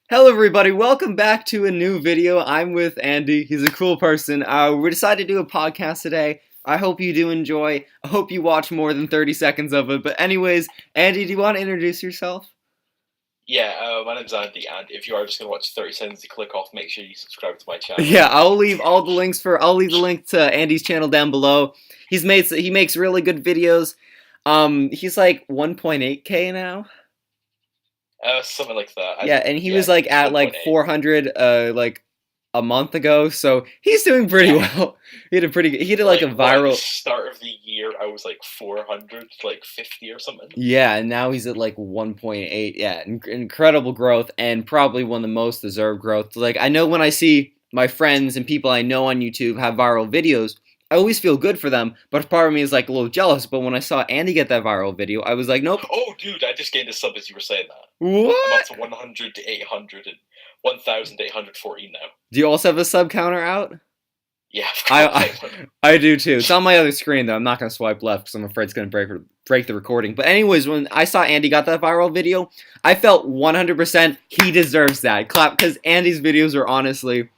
Hello everybody, welcome back to a new video. I'm with Andy, he's a cool person. We decided to do a podcast today. I hope you do enjoy. I hope you watch more than 30 seconds of it. But anyways, Andy, do you want to introduce yourself? Yeah, my name's Andy, and if you are just going to watch 30 seconds to click off, make sure you subscribe to my channel. Yeah, I'll leave the link to Andy's channel down below. He makes really good videos. He's like 1.8K now. Something like that. Yeah, and he was like at like 400 like a month ago, so he's doing pretty well. He did like a viral. At the start of the year, I was like 400, like 50 or something. Yeah, and now he's at like 1.8. Yeah, incredible growth, and probably one of the most deserved growth. Like, I know when I see my friends and people I know on YouTube have viral videos, I always feel good for them, but part of me is like a little jealous. But when I saw Andy get that viral video, I was like, nope. Oh, dude, I just gained a sub as you were saying that. What? I'm up to 100 to 800 and 1,814 now. Do you also have a sub counter out? Yeah, I do too. It's on my other screen though. I'm not gonna swipe left because I'm afraid it's gonna break the recording. But anyways, when I saw Andy got that viral video, I felt 100% he deserves that clap because Andy's videos are honestly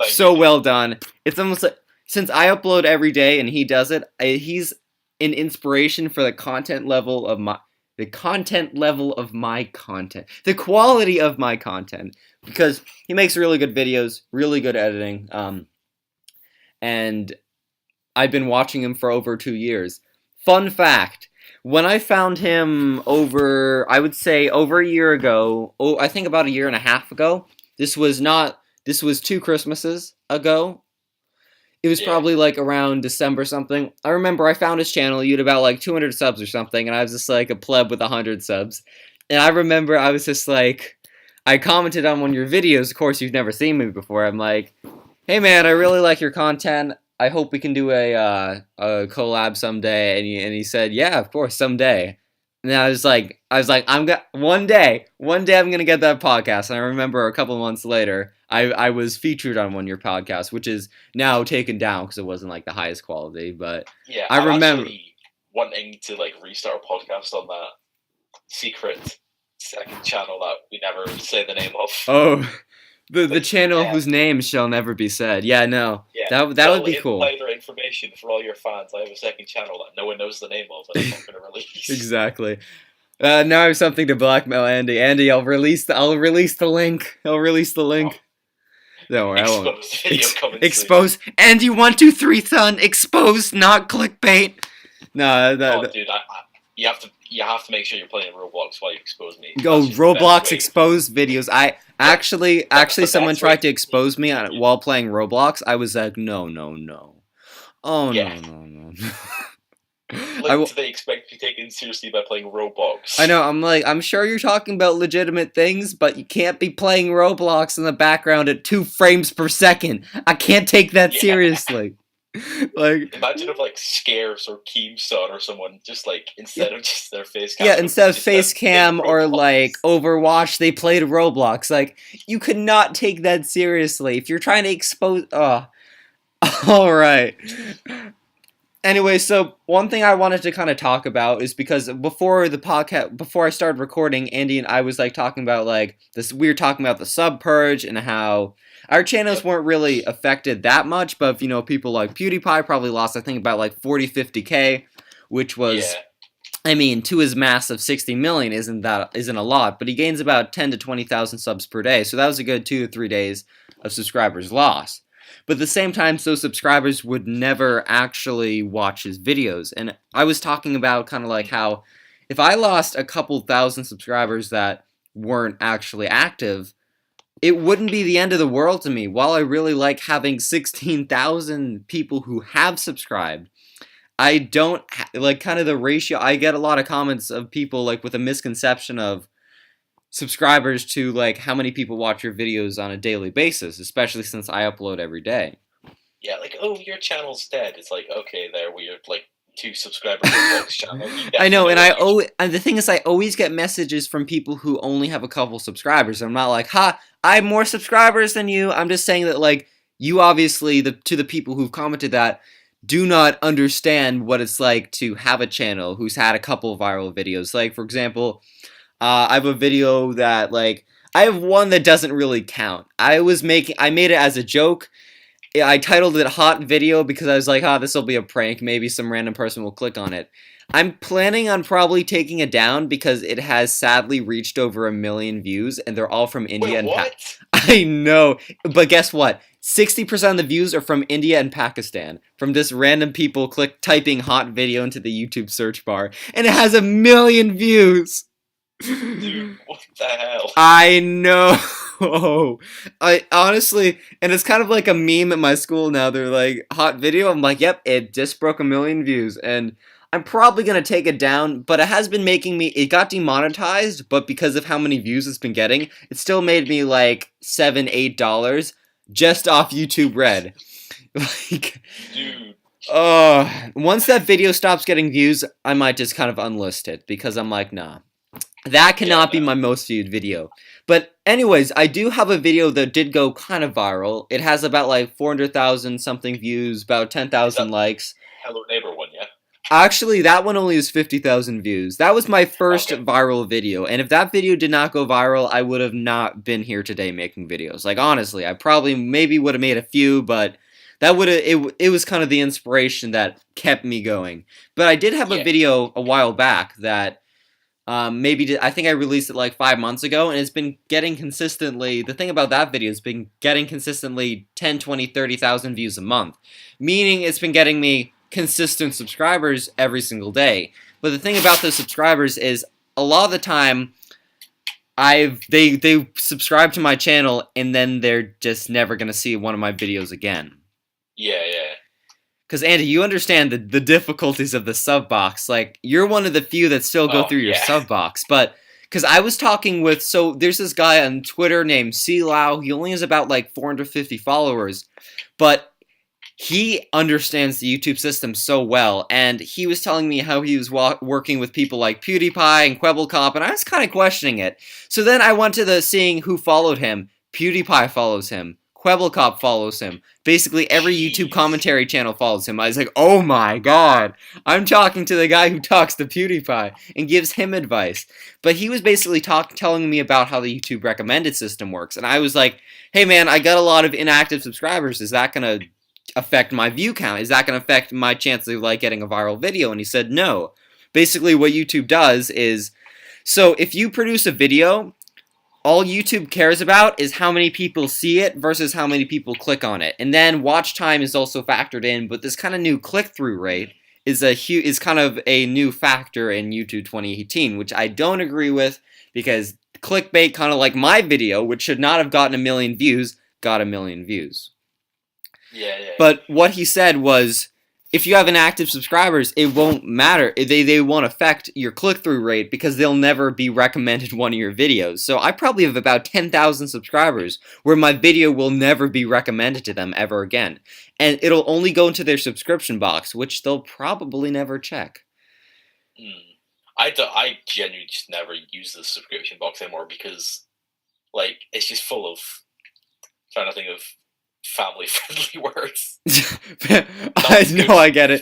so well done. It's almost like since I upload every day and he does it, he's an inspiration for the content level of my content, the quality of my content, because he makes really good videos, really good editing. And I've been watching him for over 2 years. Fun fact, when I found him I would say over a year ago, I think about a year and a half ago, this was 2 Christmases ago. It was probably like around December something. I remember I found his channel, he had about like 200 subs or something, and I was just like a pleb with 100 subs. And I remember I was just like, I commented on one of your videos, of course you've never seen me before, I'm like, hey man, I really like your content. I hope we can do a collab someday. And he said, yeah, of course, someday. And I was like, one day I'm gonna get that podcast. And I remember a couple of months later, I was featured on one of your podcasts, which is now taken down because it wasn't like the highest quality. But yeah, I remember actually wanting to like restart a podcast on that secret second channel that we never say the name of. Oh. The channel whose name shall never be said. Yeah, no. Yeah, that would be cool. Insider information for all your fans. I have a second channel that no one knows the name of, and I'm not going to release. Exactly. Now I have something to blackmail Andy. Andy, I'll release the link. Don't worry, I won't. Expose Andy 123 son. Exposed, not clickbait. No, dude, you have to make sure you're playing Roblox while you expose me. Roblox exposed videos. I actually someone tried to expose me while playing Roblox. I was like, no. Oh yeah. No. Like, do they expect to be taken seriously by playing Roblox? I know, I'm sure you're talking about legitimate things, but you can't be playing Roblox in the background at 2 frames per second. I can't take that seriously. Like, imagine if like Scares or Keemstar or someone just like instead of just their face cam. Yeah, instead of face cam or like Overwatch, they played Roblox. Like, you could not take that seriously if you're trying to expose. All right. Anyway, so one thing I wanted to kind of talk about is because before I started recording, Andy and I was like talking about like this. We were talking about the sub purge and how our channels weren't really affected that much, but you know, people like PewDiePie probably lost, I think, about like 40-50K, which was, I mean, to his massive 60 million isn't a lot, but he gains about 10 to 20,000 subs per day, so that was a good 2 to 3 days of subscribers lost. But at the same time, those subscribers would never actually watch his videos. And I was talking about kind of like how if I lost a couple thousand subscribers that weren't actually active, it wouldn't be the end of the world to me. While I really like having 16,000 people who have subscribed, I don't like kind of the ratio. I get a lot of comments of people like with a misconception of subscribers to like how many people watch your videos on a daily basis, especially since I upload every day. Yeah, like, oh, your channel's dead. It's like, okay, there we are, like 2 subscribers on Pugs channel. I know, and and the thing is, I always get messages from people who only have a couple subscribers. I'm not like, ha, I have more subscribers than you. I'm just saying that like you obviously to the people who've commented that do not understand what it's like to have a channel who's had a couple viral videos. Like, for example, I have a video that like I have one that doesn't really count. I made it as a joke. I titled it Hot Video because I was like, this will be a prank. Maybe some random person will click on it. I'm planning on probably taking it down because it has sadly reached over 1 million views, and they're all from India and I know, but guess what? 60% of the views are from India and Pakistan. From just random people typing hot video into the YouTube search bar, and it has 1 million views. Dude, what the hell? I know. I honestly, and it's kind of like a meme at my school now. They're like, hot video. I'm like, yep, it just broke 1 million views, and I'm probably gonna take it down, but it has been making me. It got demonetized, but because of how many views it's been getting, it still made me like $7, $8 just off YouTube Red. Like, dude. Once that video stops getting views, I might just kind of unlist it because I'm like, nah, that cannot be my most viewed video. But anyways, I do have a video that did go kind of viral. It has about like 400,000 something views, about 10,000 likes. Hello Neighbor one, yeah? Actually, that one only has 50,000 views. That was my first viral video, and if that video did not go viral, I would have not been here today making videos. Like, honestly, I probably maybe would have made a few, but that would have it was kind of the inspiration that kept me going. But I did have a video a while back that I think I released it like 5 months ago, and it's been getting consistently. The thing about that video has been getting consistently 10, 20, 30,000 views a month, meaning it's been getting me consistent subscribers every single day. But the thing about those subscribers is a lot of the time they subscribe to my channel and then they're just never gonna see one of my videos again. Yeah. Because Andy, you understand the difficulties of the sub box. Like, you're one of the few that still go through your sub box. But because I was talking with, there's this guy on Twitter named SEEEE. He only has about like 450 followers, but he understands the YouTube system so well, and he was telling me how he was working with people like PewDiePie and Kwebbelkop, and I was kind of questioning it. So then I went to seeing who followed him. PewDiePie follows him. Kwebbelkop follows him. Basically, every YouTube commentary channel follows him. I was like, oh my god, I'm talking to the guy who talks to PewDiePie and gives him advice. But he was basically telling me about how the YouTube recommended system works, and I was like, hey man, I got a lot of inactive subscribers. Is that going to affect my view count? Is that going to affect my chance of like getting a viral video? And he said no. Basically what YouTube does is, so if you produce a video, all YouTube cares about is how many people see it versus how many people click on it. And then watch time is also factored in, but this kind of new click-through rate is kind of a new factor in YouTube 2018, which I don't agree with, because clickbait, kind of like my video, which should not have gotten 1 million views, got 1 million views. Yeah. But what he said was, if you have inactive subscribers, it won't matter. They won't affect your click-through rate because they'll never be recommended one of your videos. So I probably have about 10,000 subscribers where my video will never be recommended to them ever again. And it'll only go into their subscription box, which they'll probably never check. I genuinely just never use the subscription box anymore because, like, it's just full of, trying to think of family-friendly words. I know, I get it.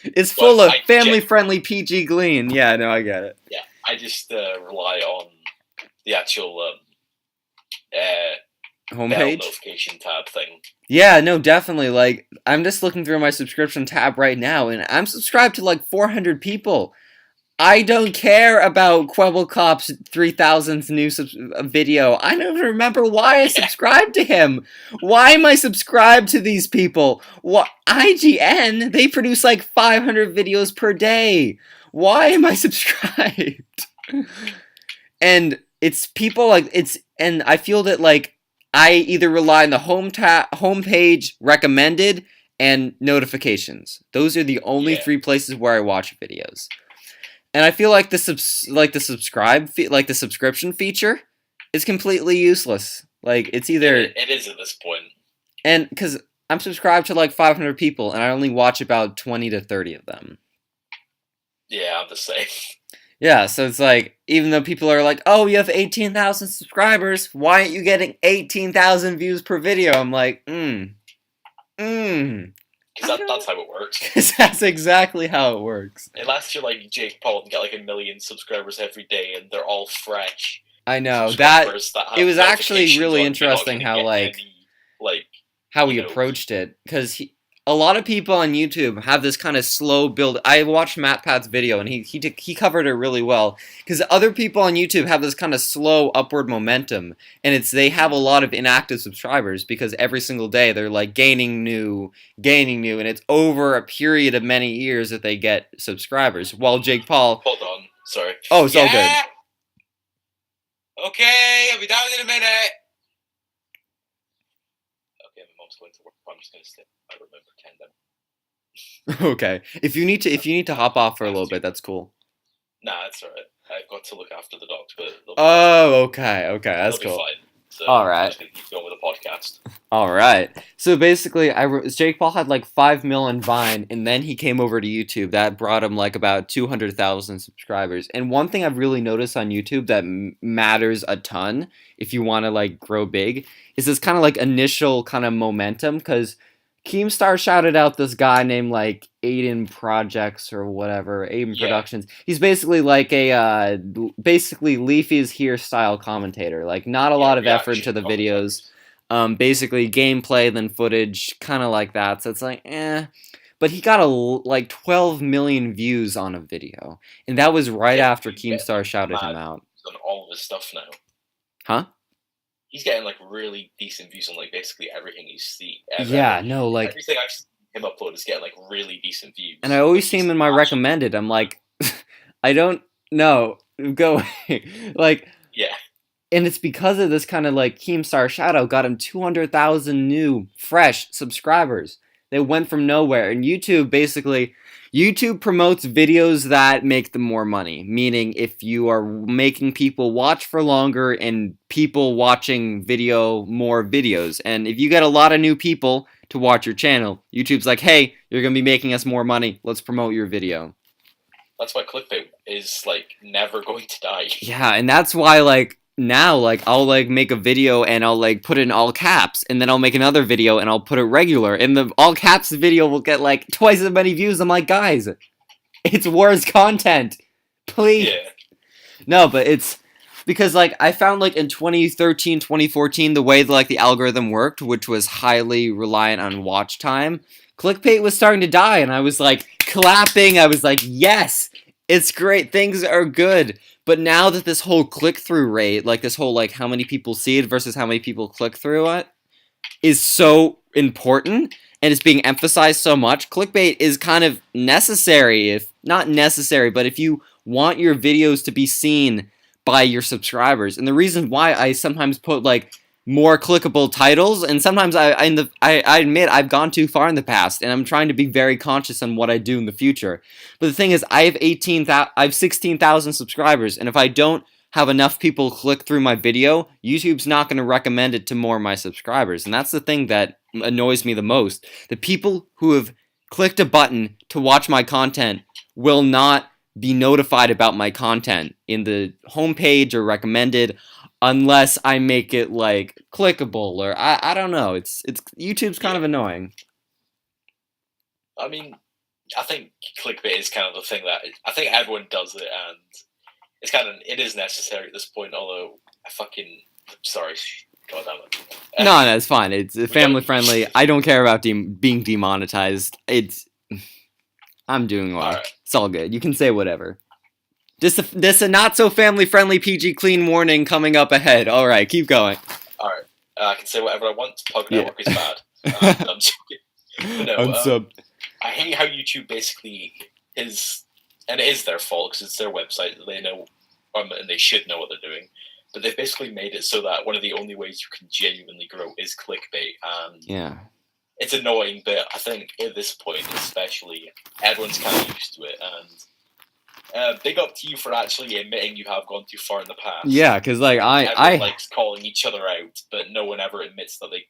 It's full of family-friendly PG glean. Yeah, no, I get it. Yeah, I just rely on the actual homepage notification tab thing. Yeah, no, definitely. Like, I'm just looking through my subscription tab right now, and I'm subscribed to like 400 people. I don't care about Kwebbelkop's 3,000th new video. I don't even remember why I subscribed to him. Why am I subscribed to these people? What, IGN? They produce like 500 videos per day. Why am I subscribed? And it's people like, and I feel that like I either rely on the homepage, recommended, and notifications. Those are the only 3 places where I watch videos. And I feel like the subscription feature is completely useless. Like, it's either it is at this point. And because I'm subscribed to like 500 people, and I only watch about 20 to 30 of them. Yeah, I'm the same. Yeah, so it's like, even though people are like, oh, you have 18,000 subscribers, why aren't you getting 18,000 views per video? I'm like, Because that's how it works. Because that's exactly how it works. Unless you're like Jake Paul and get like 1 million subscribers every day and they're all fresh, I know that subscribers that have it was actually notifications really on, you're not interesting gonna how get like any, like, how he you know, approached it because a lot of people on YouTube have this kind of slow build. I watched MatPat's video and he covered it really well because other people on YouTube have this kind of slow upward momentum and they have a lot of inactive subscribers because every single day they're like gaining new and it's over a period of many years that they get subscribers. While Jake Paul, hold on, sorry. oh, it's all good. Okay, I'll be down in a minute. Okay, my mom's going to work. I'm just gonna stay. I remember pretend. Okay, if you need to hop off for a little bit, that's cool. Nah, it's alright. I've got to look after the dogs, but Oh, okay, that's they'll cool. be fine. So All right. I'm just gonna keep going with the podcast. All right. So basically, Jake Paul had like 5 mil on Vine, and then he came over to YouTube. That brought him like about 200,000 subscribers. And one thing I've really noticed on YouTube that matters a ton if you want to like grow big is this kind of like initial kind of momentum. Because Keemstar shouted out this guy named like Aiden Projects or whatever, Aiden Productions. He's basically like a basically Leafy's here style commentator. Like not a lot of effort into the videos. Basically gameplay then footage, kind of like that. So it's like, But he got like 12 million views on a video, and that was right after Keemstar shouted him out. On all of his stuff now. Huh? He's getting like really decent views on like basically everything you see. Yeah, no, like everything I've seen him upload is getting like really decent views. And I always see him in my recommended. I'm like, I don't know, go away. Like, yeah. And it's because of this kind of like Keemstar shoutout got him 200,000 new fresh subscribers. They went from nowhere, and YouTube promotes videos that make them more money. Meaning, if you are making people watch for longer and people watching more videos, and if you get a lot of new people to watch your channel, YouTube's like, hey, you're gonna be making us more money. Let's promote your video. That's why clickbait is like never going to die. Yeah, and that's why like. Now, like, I'll, like, make a video and I'll, like, put it in all caps, and then I'll make another video and I'll put it regular, and the all caps video will get, like, twice as many views. I'm like, guys, it's worse content. Please. Yeah. No, but it's because, like, I found, like, in 2013, 2014, the way, like, the algorithm worked, which was highly reliant on watch time, clickbait was starting to die, and I was, like, clapping. I was like, yes, it's great. Things are good. But now that this whole click-through rate, like this whole, like, how many people see it versus how many people click through it, is so important, and it's being emphasized so much, clickbait is kind of necessary, if not necessary, but if you want your videos to be seen by your subscribers. And the reason why I sometimes put, like, more clickable titles, and sometimes I admit I've gone too far in the past, and I'm trying to be very conscious on what I do in the future. But the thing is, I have 16,000 subscribers, and if I don't have enough people click through my video, YouTube's not going to recommend it to more of my subscribers, and that's the thing that annoys me the most. The people who have clicked a button to watch my content will not be notified about my content in the homepage or recommended, unless I make it, like, clickable, or I don't know. It's YouTube's kind of annoying. I mean, I think clickbait is kind of the thing that I think everyone does it, and it is necessary at this point. Although sorry, God damn it. No, it's fine. It's family friendly. I don't care about being demonetized. I'm doing well. Right. It's all good. You can say whatever. This a not so family friendly PG clean warning coming up ahead. All right, keep going. All right, I can say whatever I want. Pug Network is bad. I'm joking. No, Unsub. I hate how YouTube basically is, and it is their fault because it's their website. They know, and they should know what they're doing. But they've basically made it so that one of the only ways you can genuinely grow is clickbait. And yeah, it's annoying, but I think at this point, especially, everyone's kind of used to it, and. Big up to you for actually admitting you have gone too far in the past. Yeah, because like everyone likes calling each other out, but no one ever admits that they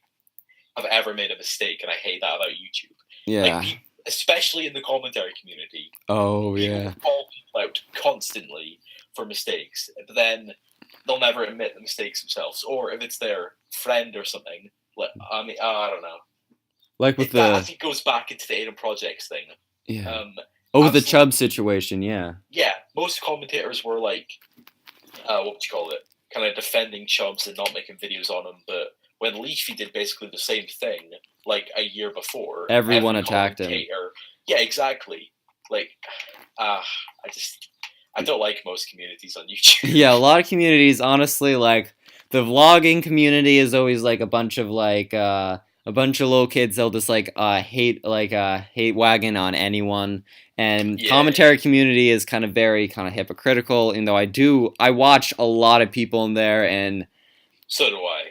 have ever made a mistake, and I hate that about YouTube. Yeah. Like, especially in the commentary community. Oh yeah. People call people out constantly for mistakes, but then they'll never admit the mistakes themselves, or if it's their friend or something. Like, I mean, I don't know. Like with I think it goes back into the Aiden Projects thing. Yeah. With the Chubb situation, yeah. Yeah, most commentators were like, what would you call it? kind of defending Chubbs and not making videos on him, but when Leafy did basically the same thing, like a year before, Everyone every attacked him. commentator- Yeah, exactly. Like, I don't like most communities on YouTube. Yeah, a lot of communities, honestly, like the vlogging community is always like a bunch of little kids. They'll just hate wagon on anyone, and Yeah. commentary community is kind of hypocritical. Even though I watch a lot of people in there, and So do I.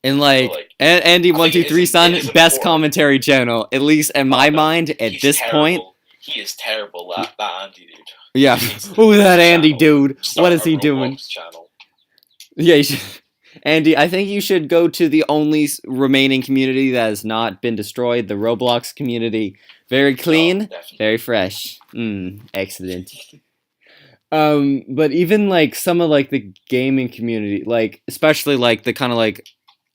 and like, Andy I one think two three it is son, important. best commentary channel, at least in my mind at He's this point. terrible. He is terrible. That Andy dude. Yeah, He needs to who that do a Andy channel. dude? Start What is a he doing? Roblox channel. Yeah, you should. Andy, I think you should go to the only remaining community that has not been destroyed, the Roblox community. Very clean, Definitely. very fresh. Excellent. But even like some of like the gaming community, like especially like the kind of like,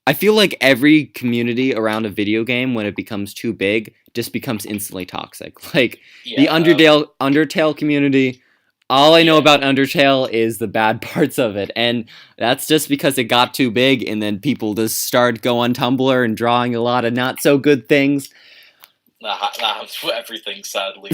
I feel like every community around a video game, when it becomes too big, just becomes instantly toxic. Like the Undertale community. All I know about Undertale is the bad parts of it, and that's just because it got too big, and then people just start going on Tumblr and drawing a lot of not so good things. That happens with everything, sadly.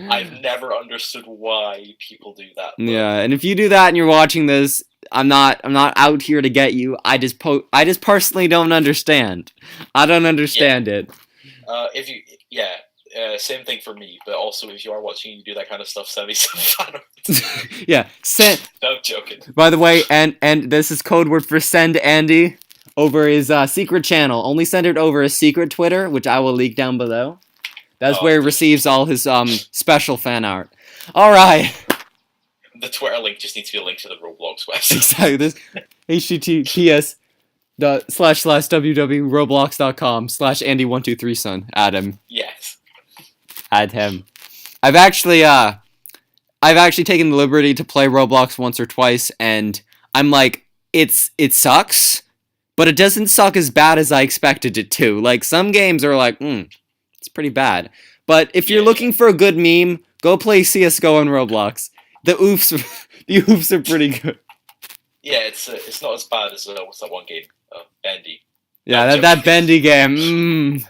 I've never understood why people do that. But Yeah, and if you do that and you're watching this, I'm not out here to get you. I just personally don't understand. I don't understand it. Same thing for me. But also, if you are watching and you do that kind of stuff, send me some fan art. Yeah, No, I'm joking. By the way, and this is code word for send Andy over his secret channel. Only send it over his secret Twitter, which I will leak down below. That's where he receives all his special fan art. All right. The Twitter link just needs to be a link to the Roblox website. Exactly. This https://www.roblox.com/Andy123son. Add him. Yes. Add him. I've actually taken the liberty to play Roblox once or twice, and I'm like, it sucks, but it doesn't suck as bad as I expected it to. Like some games are like, it's pretty bad. But if you're looking for a good meme, go play CS:GO on Roblox. The oofs are pretty good. Yeah, it's not as bad as what's that one game? Bendy. Yeah, that Bendy game.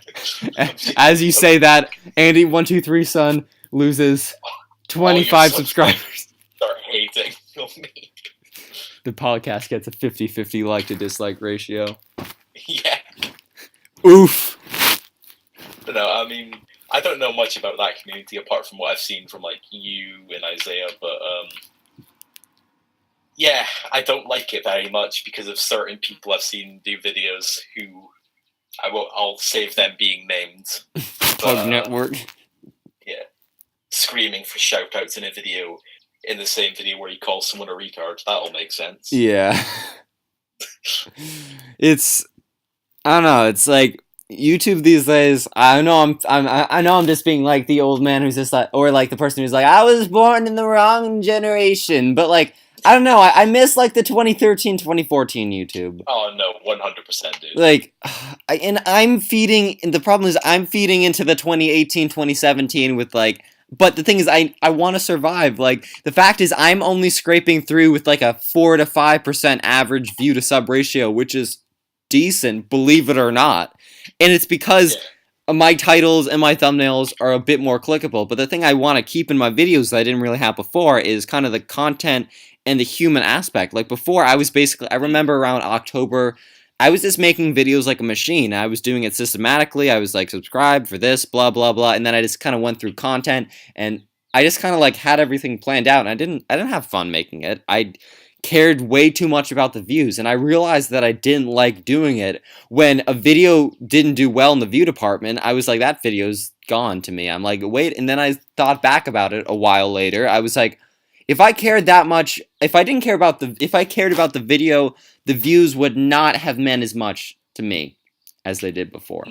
As you say that, Andy123son loses 25 subscribers. Start hating on me. The podcast gets a 50-50 like to dislike ratio. Yeah. Oof. But no, I mean, I don't know much about that community apart from what I've seen from like you and Isaiah, but yeah, I don't like it very much because of certain people I've seen do videos who I'll save them being named. Pug Network. Yeah. Screaming for shoutouts in a video, in the same video where he calls someone a retard. That'll make sense. Yeah. I don't know, it's like YouTube these days, I know I'm just being like the old man who's just like, or like the person who's like, I was born in the wrong generation, but like, I don't know, I miss like the 2013, 2014 YouTube. Oh no, 100% dude. Like, the problem is I'm feeding into the 2018, 2017 with like, but the thing is I want to survive. Like, the fact is I'm only scraping through with like a 4 to 5% average view to sub ratio, which is decent, believe it or not. And it's because my titles and my thumbnails are a bit more clickable. But the thing I want to keep in my videos that I didn't really have before is kind of the content and the human aspect. Like before, I remember around October, I was just making videos like a machine. I was doing it systematically. I was like, subscribe for this, blah, blah, blah. And then I just kind of went through content and I just kind of like had everything planned out. And I didn't have fun making it. I cared way too much about the views, and I realized that I didn't like doing it. When a video didn't do well in the view department, I was like, that video's gone to me. I'm like, wait, and then I thought back about it a while later. I was like, if I cared that much, if I cared about the video, the views would not have meant as much to me as they did before.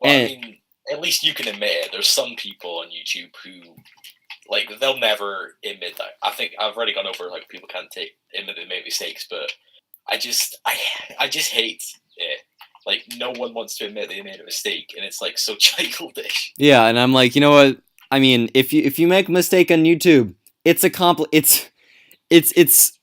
Well, I mean, at least you can admit it. There's some people on YouTube who, like, they'll never admit that. I think I've already gone over, like, people can't admit they make mistakes, but I just hate it. Like, no one wants to admit they made a mistake, and it's, like, so childish. Yeah, and I'm like, you know what? I mean, if you make a mistake on YouTube, it's a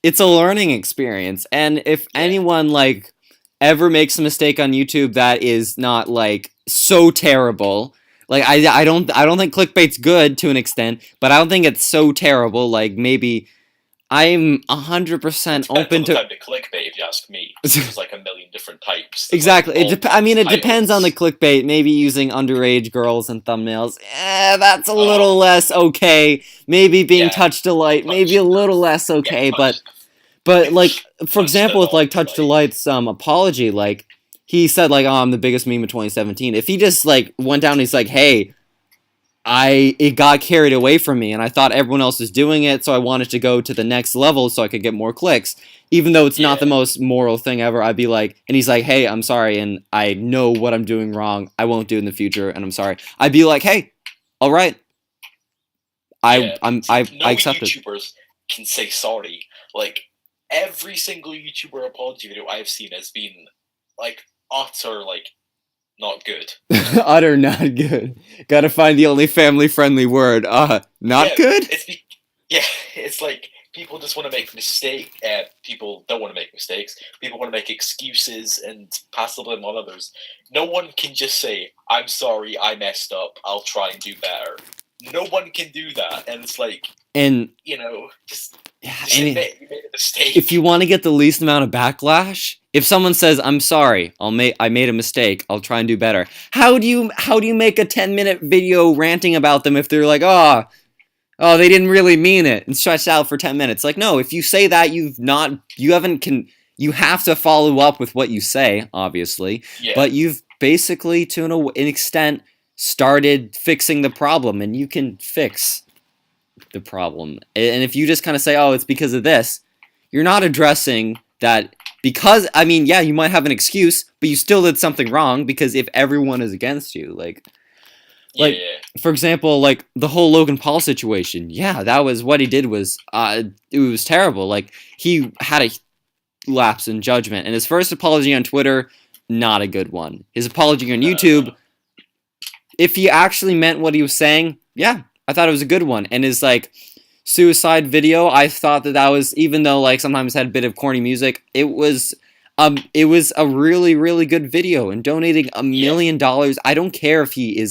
it's a learning experience, and if anyone like ever makes a mistake on YouTube that is not like so terrible, like I don't think clickbait's good to an extent, but I don't think it's so terrible. Like maybe I'm 100% open to. Time to clickbait, if you ask me. There's like a million different types. Exactly. Like, I mean, it depends on the clickbait. Maybe using underage girls in thumbnails. That's a little less okay. Maybe being Touch Delight. Maybe a little less okay. But like, for example, with like Touch Delight's apology, like he said like, "Oh, I'm the biggest meme of 2017." If he just like went down, and he's like, "Hey, it got carried away from me, and I thought everyone else was doing it, so I wanted to go to the next level so I could get more clicks." Even though it's not the most moral thing ever, I'd be like, and he's like, "Hey, I'm sorry, and I know what I'm doing wrong. I won't do it in the future, and I'm sorry." I'd be like, "Hey, all right, I accept it." YouTubers can say sorry. Like every single YouTuber apology video I've seen has been like utter like not good. Utter not good. Gotta find the only family-friendly word. Not good? It's like people just want to make mistakes. People don't want to make mistakes. People want to make excuses and pass the blame on others. No one can just say, "I'm sorry, I messed up. I'll try and do better." No one can do that, and it's like, just admit you made a mistake. If you want to get the least amount of backlash, if someone says, "I'm sorry, I made a mistake. I'll try and do better." How do you make a 10-minute video ranting about them if they're like, "Oh, they didn't really mean it," and stretch out for 10 minutes? Like, no, if you say that, you have to follow up with what you say, obviously. Yeah. But you've basically, to an extent, started fixing the problem, and you can fix the problem. And if you just kind of say, "Oh, it's because of this," you're not addressing that, because, I mean, yeah, you might have an excuse, but you still did something wrong, because if everyone is against you, like, for example, like, the whole Logan Paul situation, that was, what he did was, it was terrible. Like, he had a lapse in judgment, and his first apology on Twitter, not a good one. His apology on YouTube, if he actually meant what he was saying, I thought it was a good one. And his, like, suicide video, I thought that was, even though, like, sometimes had a bit of corny music, it was a really, really good video. And donating $1 million, I don't care if he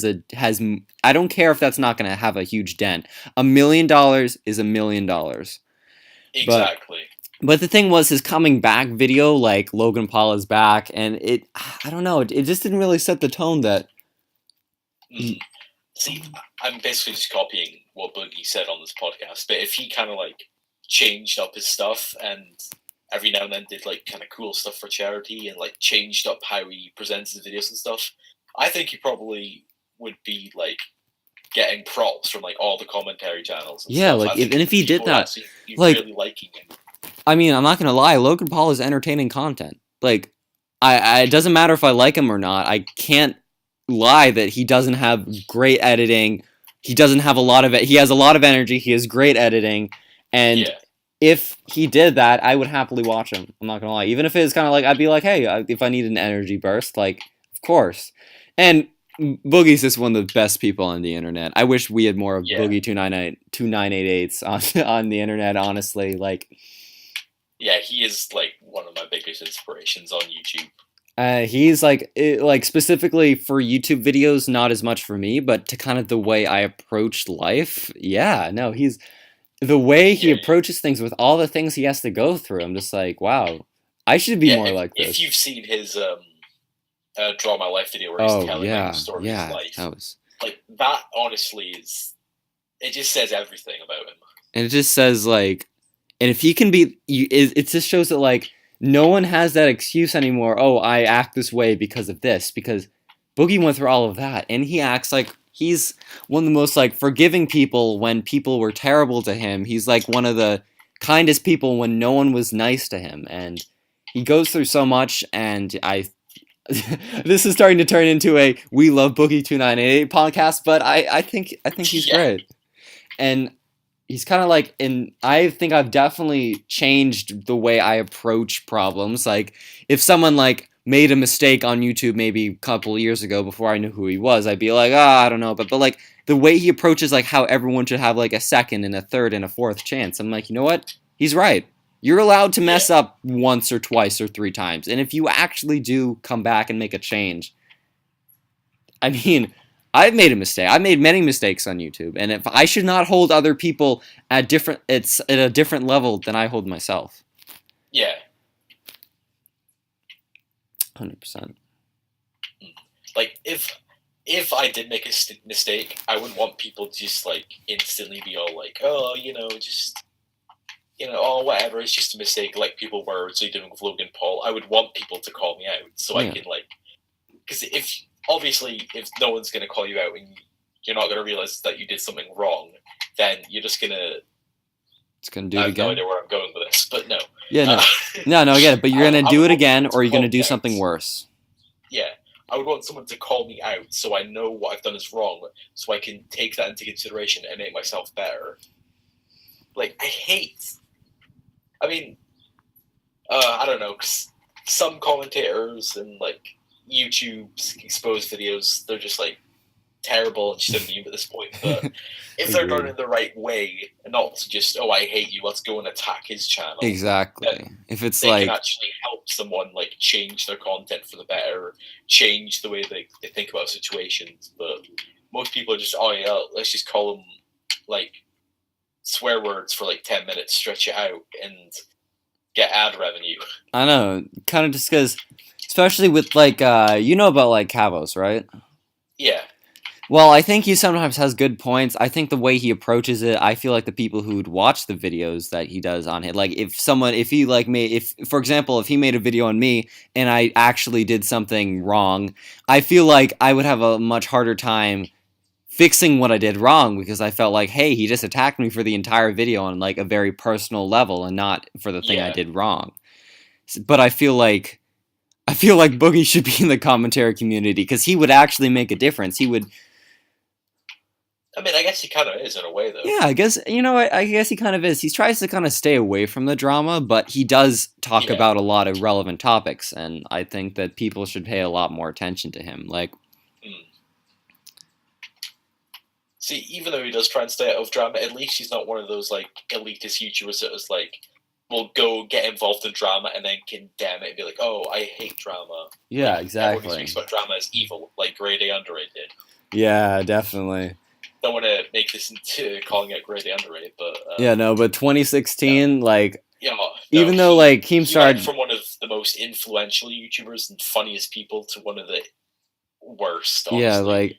I don't care if that's not going to have a huge dent. $1 million is $1 million. Exactly. But the thing was, his coming back video, like, Logan Paul is back, and I don't know, it just didn't really set the tone that... See, I'm basically just copying what Boogie said on this podcast, but if he kind of like changed up his stuff and every now and then did like kind of cool stuff for charity and like changed up how he presents his videos and stuff, I think he probably would be like getting props from like all the commentary channels. And stuff. Like, and if he did that, like, really liking him. I mean, I'm not gonna lie, Logan Paul is entertaining content. Like, it doesn't matter if I like him or not. I can't lie that he doesn't have great editing. He doesn't have a lot of it. He has a lot of energy. He has great editing, and if he did that, I would happily watch him. I'm not gonna lie. Even if it's kind of like, I'd be like, hey, if I need an energy burst, like, of course. And Boogie's just one of the best people on the internet. I wish we had more of Boogie 2988s on the internet. Honestly, like. Yeah, he is like one of my biggest inspirations on YouTube. He's like specifically for YouTube videos, not as much for me, but to kind of the way I approach life. He's the way he approaches things with all the things he has to go through. I'm just like, wow, I should be more like this. If you've seen his Draw My Life video where he's telling the story of his life, that was like that. Honestly, it just says everything about him. And it just says like, and if he can be, it just shows that like. No one has that excuse anymore. Oh, I act this way because of this. Because Boogie went through all of that. And he acts like he's one of the most, like, forgiving people when people were terrible to him. He's, like, one of the kindest people when no one was nice to him. And he goes through so much. And this is starting to turn into a We Love Boogie 2988 podcast. But I think he's great. And he's kind of like, and I think I've definitely changed the way I approach problems. Like, if someone like made a mistake on YouTube maybe a couple years ago before I knew who he was, I'd be like, I don't know, but like the way he approaches like how everyone should have like a second and a third and a fourth chance, I'm like, you know what? He's right. You're allowed to mess up once or twice or 3 times, and if you actually do come back and make a change, I mean, I've made a mistake. I've made many mistakes on YouTube, and if I should not hold other people at a different level than I hold myself. Yeah. 100%. Like, if I did make a mistake, I wouldn't want people to just, like, instantly be all like, oh, just, oh, whatever, it's just a mistake, like people were doing with Logan Paul. I would want people to call me out so I can, like, because if no one's going to call you out and you're not going to realize that you did something wrong, then you're just going to... It's going to do it again. I have no idea where I'm going with this, but no. Yeah, no. No, I get it, but you're going to do it again, or you're going to do something worse. Yeah. I would want someone to call me out so I know what I've done is wrong, so I can take that into consideration and make myself better. Like, I don't know, 'cause some commentators and, like, YouTube's exposed videos, they're just, like, terrible and just immune at this point, but if they're done in the right way, and not just, oh, I hate you, let's go and attack his channel. Exactly. If it's they like... can actually help someone, like, change their content for the better, change the way they think about situations, but most people are just, oh yeah, let's just call them, like, swear words for, like, 10 minutes, stretch it out, and get ad revenue. I know, kind of just because, especially with, like, you know about, like, Kavos, right? Yeah. Well, I think he sometimes has good points. I think the way he approaches it, I feel like the people who'd watch the videos that he does on it, like for example, if he made a video on me and I actually did something wrong, I feel like I would have a much harder time fixing what I did wrong because I felt like, hey, he just attacked me for the entire video on like a very personal level and not for the thing I did wrong. But I feel like Boogie should be in the commentary community because he would actually make a difference. He would... I mean, I guess he kind of is in a way, though. Yeah, I guess, I guess he kind of is. He tries to kind of stay away from the drama, but he does talk about a lot of relevant topics, and I think that people should pay a lot more attention to him. Like, see, even though he does try and stay out of drama, at least he's not one of those, like, elitist YouTubers that is, like, will go get involved in drama and then condemn it and be like, oh, I hate drama. Yeah, like, exactly. Everyone speaks about drama as evil, like Grey Day Underrated did. Yeah, definitely. Don't want to make this into calling it Grey Day Underrated, but... yeah, no, but 2016, like... Yeah, no, even though, like, Keemstar... He went from one of the most influential YouTubers and funniest people to one of the worst, honestly. Yeah, like...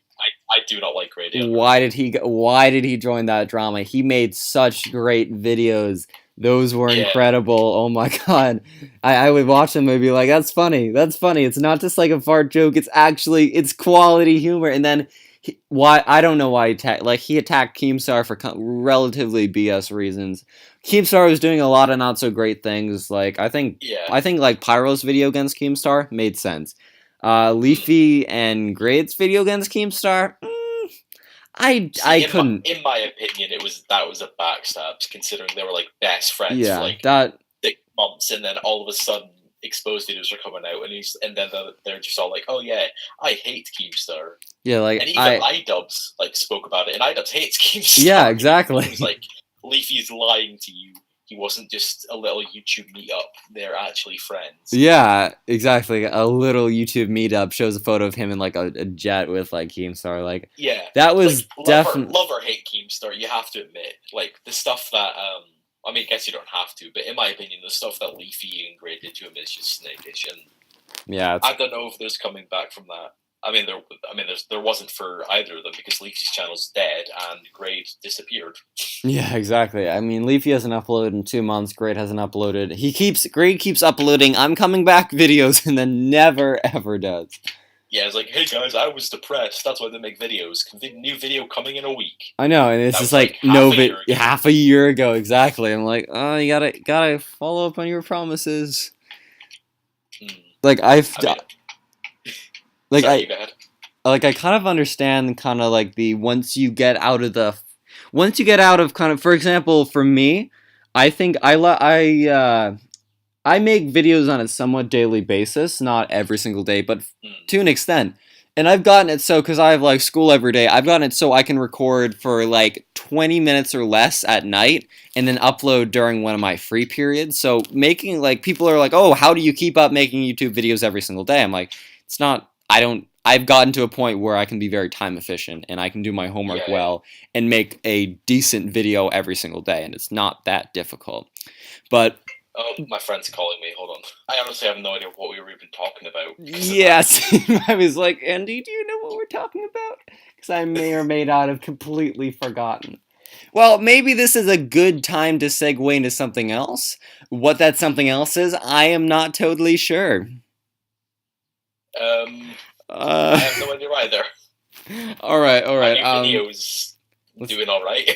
I do not like Grey Day Underrated. Why did he join that drama? He made such great videos. Those were incredible. Oh my god. I would watch them and be like, that's funny. That's funny. It's not just like a fart joke. It's quality humor. And then... I don't know why he attacked Keemstar for relatively BS reasons. Keemstar was doing a lot of not so great things. Like I think like Pyro's video against Keemstar made sense. Leafy and Grade's video against Keemstar, I couldn't. In my opinion, that was a backstab, considering they were like best friends for like 6 months, and then all of a sudden exposed videos are coming out, and then they're just all like, "Oh yeah, I hate Keemstar." Yeah, like and even iDubbbz like spoke about it, and iDubbbz hates Keemstar. Yeah, exactly. He was like, Leafy's lying to you. He wasn't just a little YouTube meetup. They're actually friends. Yeah, exactly. A little YouTube meetup shows a photo of him in like a jet with like Keemstar. Like, yeah, that was like, definitely love or hate Keemstar. You have to admit, like the stuff that I mean, I guess you don't have to, but in my opinion, the stuff that Leafy and Gray did to him is just snakish, and I don't know if there's coming back from that. I mean, there wasn't for either of them because Leafy's channel's dead and Grade disappeared. Yeah, exactly. I mean, Leafy hasn't uploaded in 2 months. Grade hasn't uploaded. Grade keeps uploading "I'm coming back" videos and then never ever does. Yeah, it's like, hey guys, I was depressed. That's why they make videos. New video coming in a week. I know, and it's just like half a year ago, exactly. I'm like, oh, you gotta follow up on your promises. Like I kind of understand kind of like the once you get out of kind of, for example, for me, I think I make videos on a somewhat daily basis, not every single day, but to an extent. And I've gotten it so, because I have like school every day, I've gotten it so I can record for like 20 minutes or less at night and then upload during one of my free periods. So making like, people are like, oh, how do you keep up making YouTube videos every single day? I'm like, it's not, I've gotten to a point where I can be very time efficient and I can do my homework well and make a decent video every single day. And it's not that difficult. But oh, my friend's calling me. Hold on. I honestly have no idea what we were even talking about. yes, I was like, Andy, do you know what we're talking about? Because I may or may not have completely forgotten. Well, maybe this is a good time to segue into something else. What that something else is, I am not totally sure. I have no idea either. All right. Are your videos doing all right?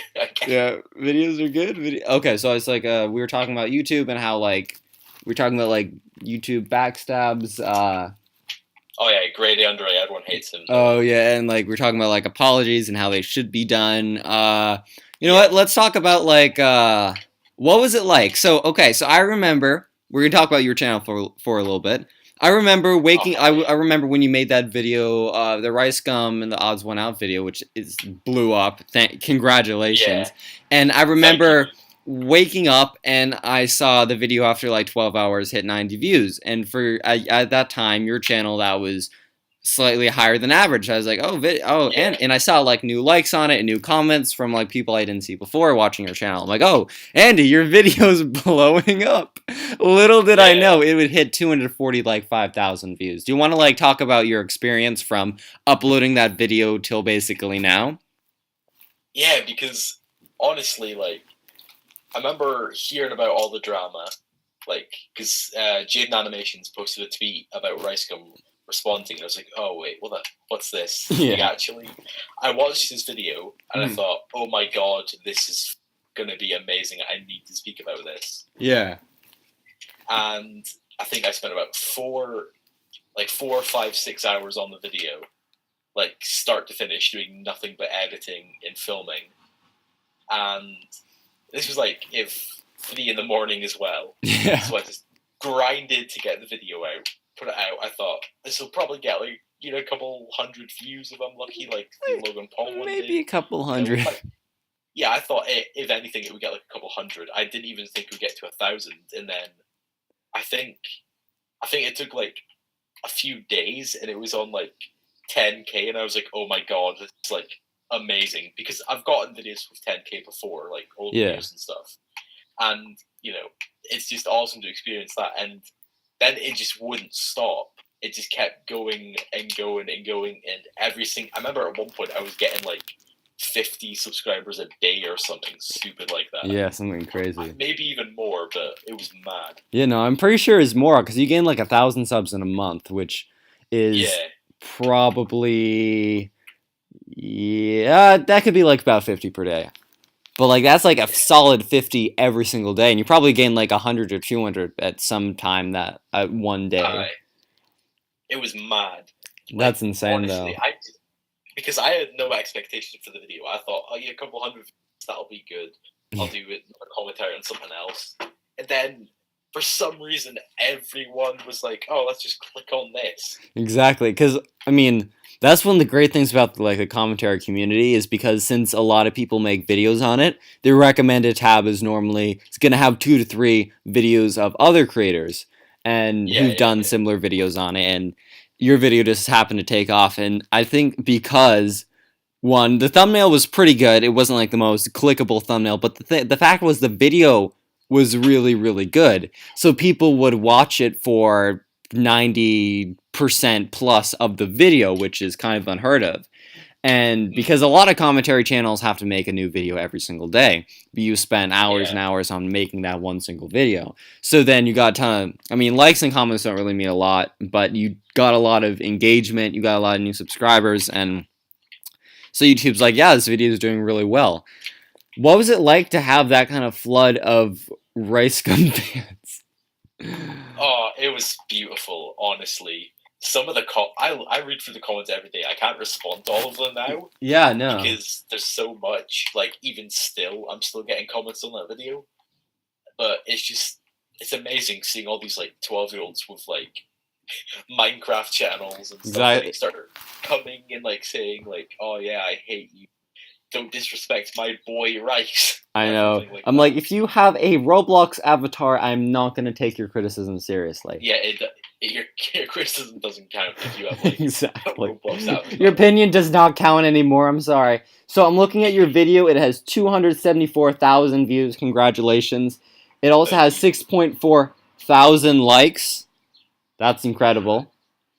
Yeah, videos are good. Okay, so it's like we were talking about YouTube and how like we were talking about like YouTube backstabs. Oh yeah, grade A under A. Everyone hates him. Oh yeah, and like we're talking about like apologies and how they should be done. You know what? Let's talk about like what was it like? So okay, so I remember we're gonna talk about your channel for a little bit. I remember waking. I remember when you made that video, the rice gum and the odds one out video, which is blew up. Congratulations! Yeah. And I remember waking up and I saw the video after like 12 hours hit 90 views. And for at that time, your channel that was slightly higher than average. I was like, and I saw like new likes on it and new comments from like people I didn't see before watching your channel. I'm like, oh, Andy, your video's blowing up. Little did I know it would hit 240 like 5,000 views. Do you want to like talk about your experience from uploading that video till basically now? Yeah, because honestly, like I remember hearing about all the drama, like because Jaden Animations posted a tweet about Rice Gum responding, and I was like, oh wait, what's this? Yeah. Like, actually, I watched his video and I thought, oh my god, this is gonna be amazing. I need to speak about this. Yeah. And I think I spent about 4, 5, 6 hours on the video, like start to finish, doing nothing but editing and filming. And this was like 3 in the morning as well. Yeah. So I just grinded to get the video out, put it out. I thought this will probably get like a couple hundred views if I'm lucky, like the Logan Paul one. Maybe a couple hundred. Yeah, I thought if anything it would get like a couple hundred. I didn't even think it would get to 1,000, and then I think it took like a few days, and it was on like 10K, and I was like, oh my god, this is like amazing, because I've gotten videos with 10K before, like old videos and stuff, and it's just awesome to experience that. And then it just wouldn't stop. It just kept going and going and going, and I remember at one point I was getting like 50 subscribers a day or something stupid like that. Yeah, something crazy. Maybe even more, but it was mad. Yeah, no, I'm pretty sure it's more because you gain like 1,000 subs in a month, which is probably that could be like about 50 per day. But like that's like a solid 50 every single day, and you probably gain like 100 or 200 at some time that one day. It was mad. That's insane, honestly, though. Because I had no expectation for the video. I thought, oh yeah, a couple hundred views, that'll be good. I'll do it, a commentary on something else. And then, for some reason, everyone was like, oh, let's just click on this. Exactly, because, I mean, that's one of the great things about like the commentary community is because since a lot of people make videos on it, their recommended tab is normally, it's going to have 2 to 3 videos of other creators and who've done similar videos on it, and your video just happened to take off. And I think because, one, the thumbnail was pretty good. It wasn't like the most clickable thumbnail, but the fact was the video was really, really good. So people would watch it for 90% plus of the video, which is kind of unheard of. And because a lot of commentary channels have to make a new video every single day, but you spend hours and hours on making that one single video. So then you got a ton of, likes and comments don't really mean a lot, but you got a lot of engagement, you got a lot of new subscribers, and so YouTube's like, yeah, this video is doing really well. What was it like to have that kind of flood of Rice Gum fans? Oh, it was beautiful, honestly. Some of the I read through the comments every day. I can't respond to all of them now. Yeah, no. Because there's so much. Like, even still, I'm still getting comments on that video. But it's just it's amazing seeing all these like 12-year-olds with like Minecraft channels and stuff Exactly. like start coming and like saying like, "Oh yeah, I hate you. Don't disrespect my boy Rice." I know. Like I'm like, if you have a Roblox avatar, I'm not gonna take your criticism seriously. Yeah, your criticism doesn't count if you have like Exactly. Roblox avatar. Your opinion does not count anymore. I'm sorry. So I'm looking at your video. It has 274,000 views. Congratulations. It also has 6.4 thousand likes. That's incredible.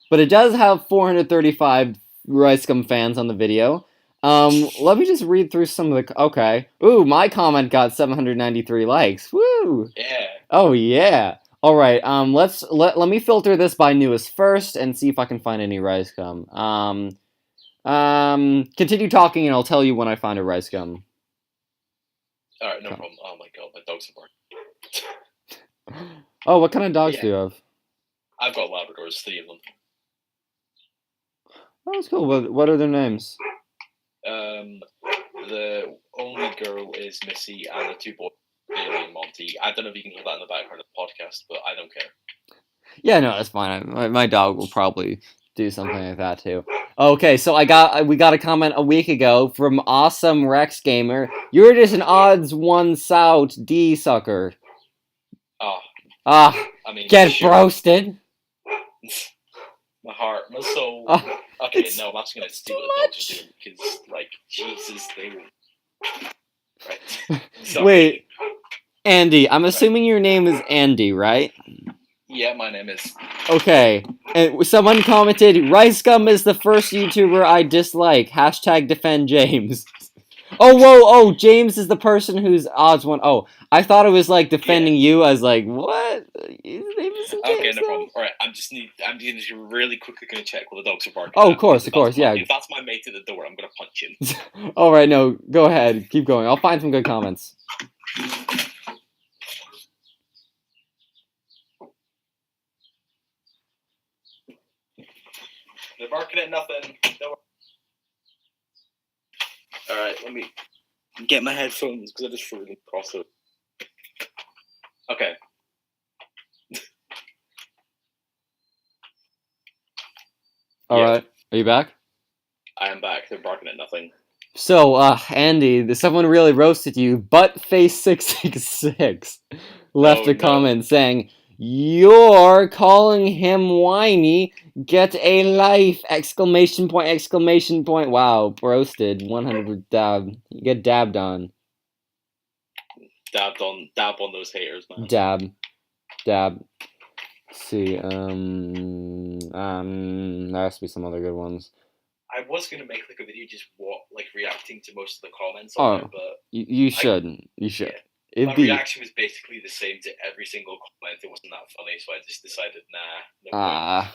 But it does have 435 Ricegum fans on the video. Let me just read through some of the... Okay. Ooh, my comment got 793 likes. Woo! Yeah. Oh, yeah. Alright, let me filter this by newest first and see if I can find any Ricegum. Continue talking and I'll tell you when I find a Ricegum. Alright, no problem. Oh my god, my dogs are barking. Oh, what kind of dogs do you have? I've got Labradors, 3 of them. Oh, that's cool. What are their names? The only girl is Missy, and the 2 boys, Bailey and Monty. I don't know if you can hear that in the background of the podcast, but I don't care. Yeah, no, that's fine. My dog will probably do something like that too. Okay, so we got a comment a week ago from Awesome Rex Gamer. You're just an odds one sout D sucker. I mean, get roasted. My heart, my soul. Okay, no, I'm actually gonna see what the dogs are doing because, like, Jesus, they were. Right. Wait, Andy. I'm assuming your name is Andy, right? Yeah, my name is. Okay, and someone commented, Ricegum is the first YouTuber I dislike. Hashtag defend James. Oh, whoa, oh, James is the person who's odds one. Oh, I thought it was like defending you. I was like, what? His name is James. Okay, no problem. All right, I'm just really quickly gonna check what the dogs are barking. Oh, of course, yeah. If that's my mate at the door, I'm gonna punch him. All right, no, go ahead, keep going. I'll find some good comments. They're barking at nothing. Alright, let me get my headphones because I just really cross it. Okay. Alright, are you back? I am back. They're barking at nothing. So, Andy, someone really roasted you. Buttface666 left a comment saying, "You're calling him whiny. Get a life! Exclamation point! Exclamation point! Wow, roasted. 100 dab. You get dabbed on. Dab on those haters, man. Dab. Let's see. There has to be some other good ones. I was gonna make like a video just reacting to most of the comments on there, but you should. You should. Yeah. My reaction was basically the same to every single comment. It wasn't that funny, so I just decided, nah.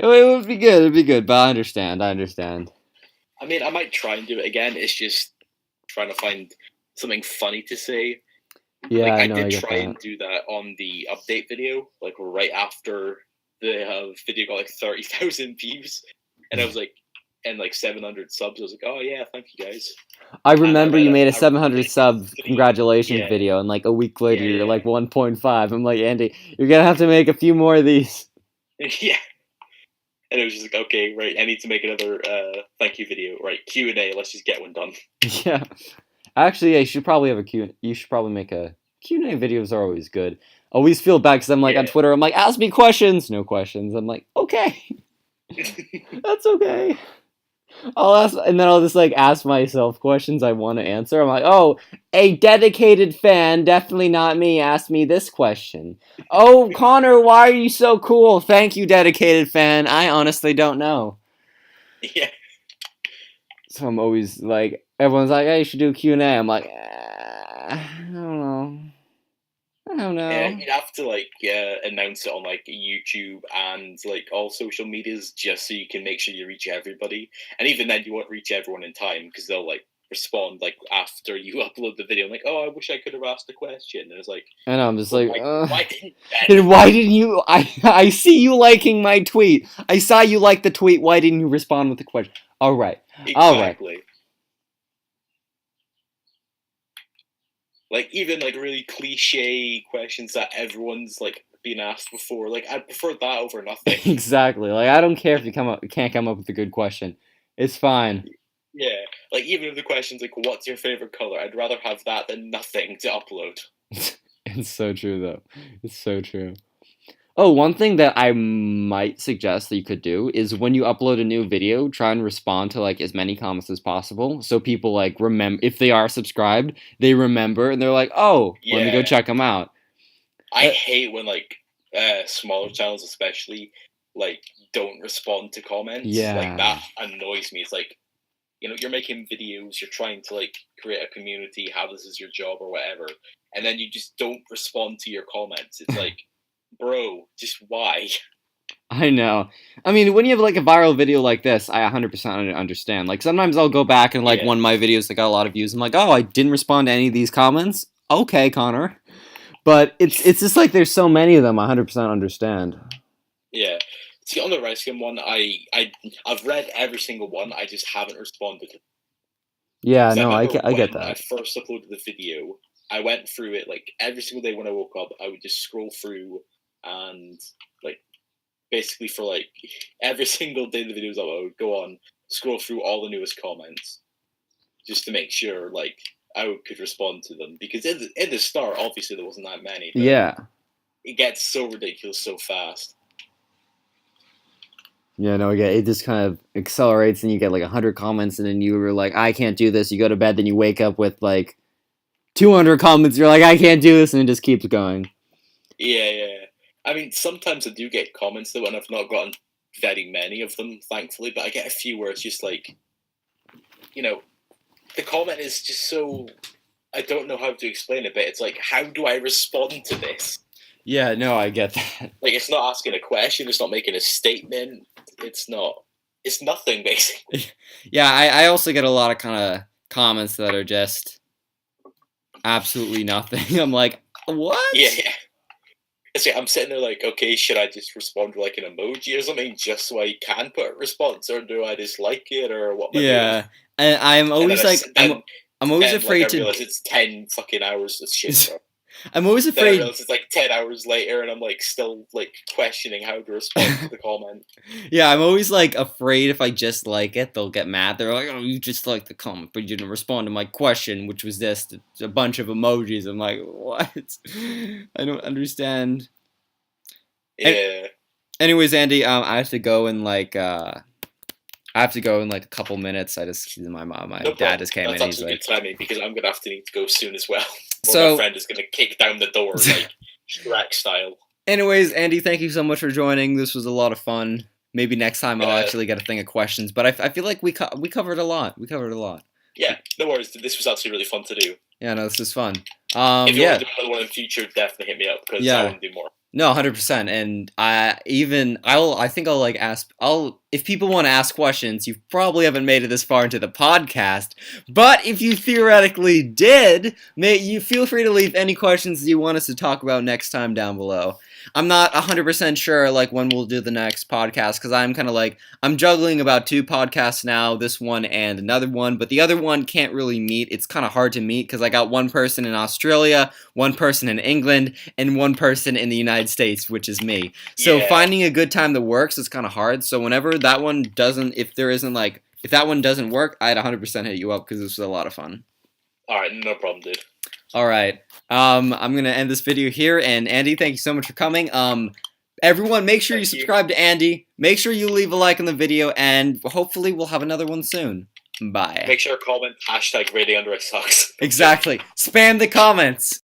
It would be good. It'd be good, but I understand. I mean, I might try and do it again. It's just trying to find something funny to say. Yeah, I did try and do that on the update video, like right after the video got like 30,000 views, and I was like, and like 700 subs. I was like, oh yeah, thank you guys. I remember you made a 700 sub congratulations video, and like a week later you're like 1.5. I'm like, Andy, you're gonna have to make a few more of these. Yeah. And it was just like, okay, right, I need to make another thank you video. Right, Q&A, let's just get one done. Yeah. Actually, yeah, you should probably make a Q&A. Videos are always good. Always feel bad because I'm like on Twitter, I'm like, ask me questions. No questions. I'm like, okay. That's okay. I'll ask, and then I'll just like ask myself questions I want to answer. I'm like, oh, a dedicated fan, definitely not me, asked me this question. Oh, Connor, why are you so cool? Thank you, dedicated fan. I honestly don't know. Yeah. So I'm always like, everyone's like, hey, you should do a Q&A. I'm like, I don't know. Yeah, you'd have to like announce it on like YouTube and like all social medias just so you can make sure you reach everybody. And even then, you won't reach everyone in time because they'll like respond like after you upload the video. I'm like, oh, I wish I could have asked a question. And it's like, I know, I'm just like, why didn't you? I see you liking my tweet. I saw you like the tweet. Why didn't you respond with the question? All right, exactly. Like even like really cliche questions that everyone's like been asked before. Like I'd prefer that over nothing. Exactly. Like I don't care if you can't come up with a good question. It's fine. Yeah, like even if the question's like, "What's your favorite color?" I'd rather have that than nothing to upload. It's so true though. It's so true. Oh, one thing that I might suggest that you could do is when you upload a new video, try and respond to like as many comments as possible, so people like remember if they are subscribed, they remember and they're like, "Oh, let me go Yeah, check them out." I Uh, hate when like smaller channels especially like don't respond to comments. Like yeah, that annoys me. It's like, you're making videos, you're trying to like create a community, how this is your job or whatever, and then you just don't respond to your comments. It's like, bro, just why? I know. I mean, when you have like a viral video like this, I 100% understand. Like sometimes I'll go back and like Yeah, one of my videos that got a lot of views. I'm like, "Oh, I didn't respond to any of these comments." Okay, Connor. But it's just like there's so many of them. I 100% understand. yeah. See, on the Redskin one, I've read every single one. I just haven't responded. Yeah, Because I no, remember I get when I that. first uploaded the video, I went through it like every single day when I woke up. I would just scroll through and like basically for like every single day the videos up, I would go on, scroll through all the newest comments just to make sure like could respond to them. Because in the start, obviously there wasn't that many, but Yeah. it gets so ridiculous so fast. Yeah, no, yeah, it just kind of accelerates and you get like 100 comments and then you were like, I can't do this. You go to bed, then you wake up with like 200 comments. You're like, I can't do this. And it just keeps going. Yeah, yeah. I mean, sometimes I do get comments though, and I've not gotten very many of them, thankfully. But I get a few where it's just like, you know, the comment is just so, I don't know how to explain it, but it's like, how do I respond to this? Yeah, no, I get that. Like, it's not asking a question, it's not making a statement, it's nothing basically. Yeah, I also get a lot of kind of comments that are just absolutely nothing. I'm like, what? Yeah, yeah. See, I'm sitting there like, okay, should I just respond with like an emoji or something just so I can put a response, or do I just like it, or what am I doing? Yeah, and I'm And then always like, I'm always then like I afraid to. realize it's 10 fucking hours of shit, bro. I'm always Then I afraid. realize it's like 10 hours later, and I'm like still like questioning how to respond to the comment. Yeah, I'm always like afraid if I just like it, they'll get mad. They're like, "Oh, you just like the comment, but you didn't respond to my question, which was this a bunch of emojis." I'm like, "What? I don't understand." Yeah. Anyways, Andy, I have to go in like I have to go in like a couple minutes. I just my No dad problem. just came That's in. He's absolutely like, good timing because I'm gonna have to need to go soon as well. Or my so. friend is gonna kick down the door like Shrek style. Anyways, Andy, thank you so much for joining. This was a lot of fun. Maybe next time I'll Uh, actually get a thing of questions. But I feel like we covered a lot. We covered a lot. yeah, no worries. This was actually really fun to do. Yeah, no, this is fun. If you Yeah, want to do another one in future, definitely hit me up because I yeah. want to do more. No, 100%. And I think I'll like ask. If people want to ask questions, you probably haven't made it this far into the podcast. But if you theoretically did, you feel free to leave any questions you want us to talk about next time down below. I'm not 100% sure like when we'll do the next podcast because I'm kind of like I'm juggling about 2 podcasts now, this one and another one, but the other one can't really meet. It's kind of hard to meet because I got one person in Australia, one person in England, and one person in the United States, which is me. So Yeah. finding a good time that works is kind of hard. So whenever that one doesn't, if that one doesn't work, I'd 100% hit you up because this was a lot of fun. All right, no problem, dude. All right. I'm gonna end this video here, and Andy, thank you so much for coming. Everyone, make sure you Thank you. subscribe to Andy. Make sure you leave a like on the video, and hopefully we'll have another one soon. Bye. Make sure to comment #rating under it sucks. Exactly. Spam the comments.